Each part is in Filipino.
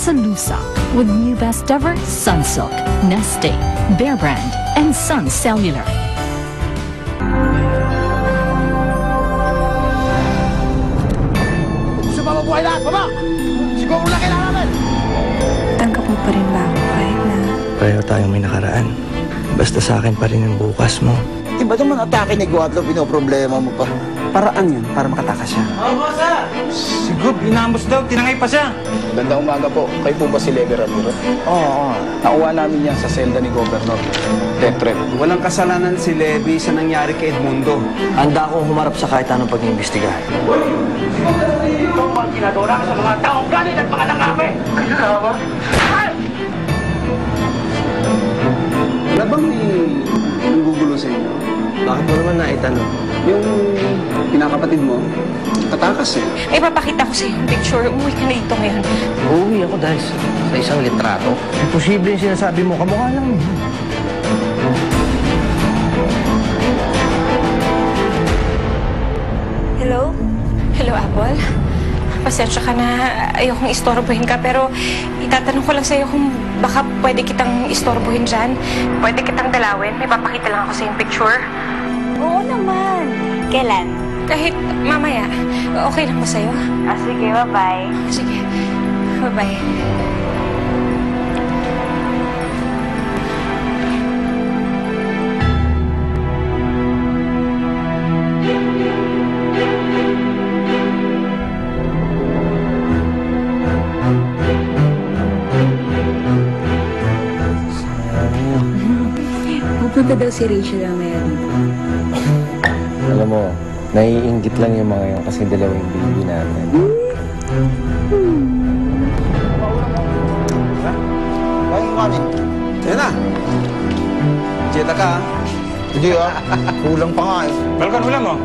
Salusa with new best ever Sunsilk, Neste, Bear Brand, and Sun Cellular. Gusto ba mabuhay lahat, baba? Siguro lang kailangan namin. Tanggap mo pa rin ba ako kahit na... Pareho tayong may nakaraan. Basta sa akin pa rin yung bukas mo. Iba naman atake ni Guadalupe, pinoproblema mo pa. Paraan yun para makatakas siya. Bossa! Si Gub, inambos daw, tinangay pa siya. Gandang umaga po. Kayo po ba si Levi Ramiro? Oo. Nakuha namin yan sa selda ni Governor. Death threat. Walang kasalanan si Levi sa nangyari kay Edmundo. Handa akong humarap sa kahit anong pag-iimbestigahan. Ito ang ginagawa sa mga taong galit at mga nangapi. Kasama? Wala bang nanggugulo sa inyo? Bakit mo naman naitanong? Yung pinakapatid mo, tatakas eh. Eh, papakita ko sa'yo yung picture. Umuwi ka na dito ngayon. Uuwi ako dahil sa isang litrato. Imposible yung sinasabi mo. Kamukha lang mo. Hello? Hello, Apple? Pasensya ka na. Ayokong istorbohin ka, pero itatanong ko lang sa'yo kung baka pwede kitang istorbohin dyan. Pwede kitang dalawin. May papakita lang ako sa'yo yung picture. Oo naman. Kailan? Kahit mamaya. Okay lang ba sa'yo? Sige, bye-bye. Sige, bye-bye. Pupunta daw si Rachel ang maya dito. Alam mo, naiinggit lang yung mga yan kasi dalawang baby natin. Bakit mo kami? Yan na. Jeta ka, ha? Hindi kulang pa nga eh. Balkan, ulam mo.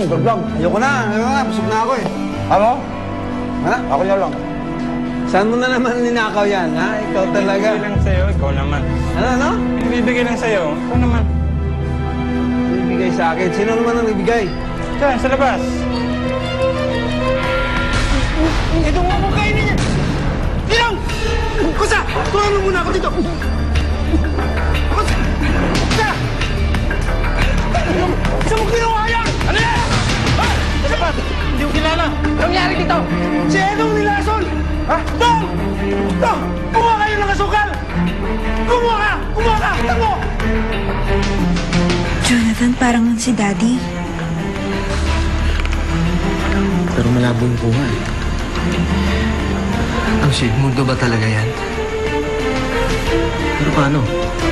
Gaglang. Ayoko na. Busog na ako eh. Ano? Ha? Ako na lang. Saan mo na naman ninakaw yan, ha? Ikaw talaga. Bibigay lang sa'yo, ikaw naman. Ano? Bibigay lang sa'yo, ikaw naman. Bibigay sa akin. Sino naman ang ibigay? Diyan, sa labas. Ito mo mo kainin niya! Sinong! Kusa! Tulungan mo muna ako dito! Kusa! Saan mo ginawa yan? Ano yan? Sa labas! Hindi ko kilala. Anong nangyari dito? Si Edong Nilason! Ha? Dong! Dong! Kumuha kayo ng asukal! Kumuha ka! Kumuha ka! Tango! Jonathan, parang si Daddy. Pero malabo yung kuha eh. Ang Sigmundo ba talaga yan? Pero paano?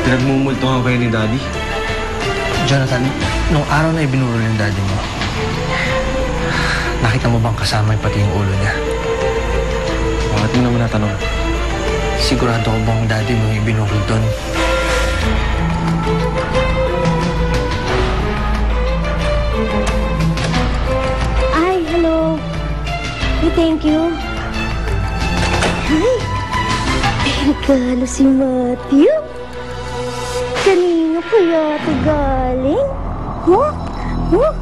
Pinagmumulto ka kayo ni Daddy? Jonathan, nung araw na ibinuro yung Daddy mo, nakita mo bang kasama yung pati yung ulo niya? Bakit mo naman natanong? Sigurado ko bang Daddy mo yung ibinuro doon? Ay, hello. Hey, thank you. Hi. Regalo si Matthew. Kanina pa yata galing. Huh? Huh?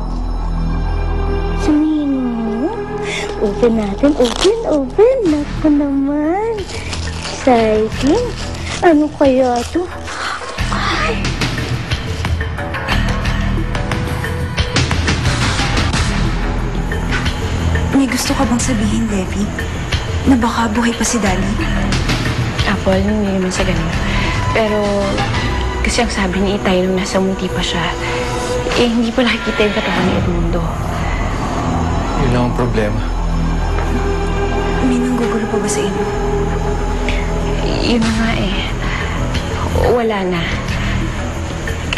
Sabihin mo. Open natin. Open. Naku naman. Exciting. Ano kaya to? Ay. May gusto ka bang sabihin, Levi? Na baka buhay pa si Daddy? Apple, hindi naman sa ganun. Pero, kasi ang sabi ni Itay nung nasa munti pa siya, eh, hindi pa nakikita yung katawan ni Edmundo. Yun lang ang problema. May nanggugulo pa ba sa inyo? Yun na nga eh. Wala na.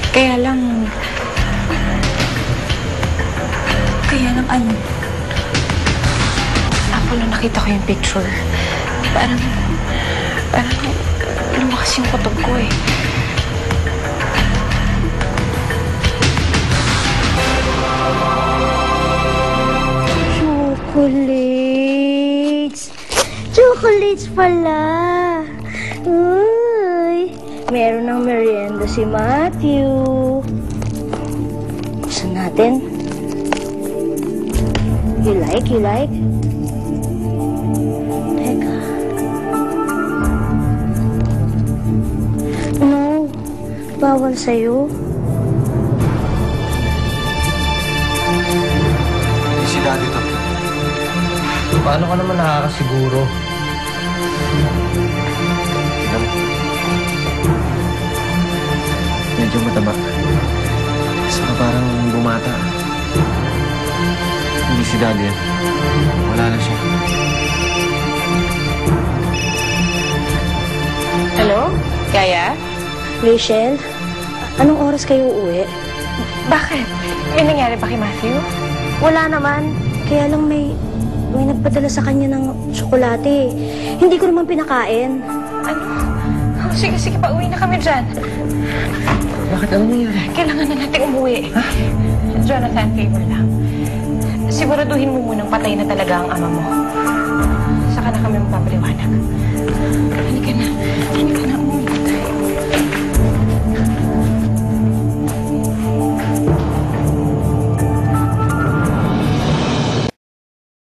Kaya lang... Kaya lang ano? Apple, nung nakita ko yung picture, parang lumakas yung kutob ko eh. Chocolates. Chocolates pala. Uy. Meron ng merienda si Matthew. Gusto natin? You like? Teka. bawal sa'yo? Hindi si Daddy to. Paano ka naman nakakasiguro? Medyo mataba. Saka parang bumata. Hindi si Daddy yan. Wala na siya. Hello? Yaya? Rachel, anong oras kayo uuwi? Bakit? May nangyari ba kay Matthew? Wala naman. Kaya lang may nagpadala sa kanya ng tsokolate. Hindi ko naman pinakain. Ano? Oh, sige, pauwi na kami dyan. Bakit? Ano nangyari? Kailangan na natin umuwi. Jonathan, favor lang. Siguraduhin mo munang patay na talaga ang ama mo.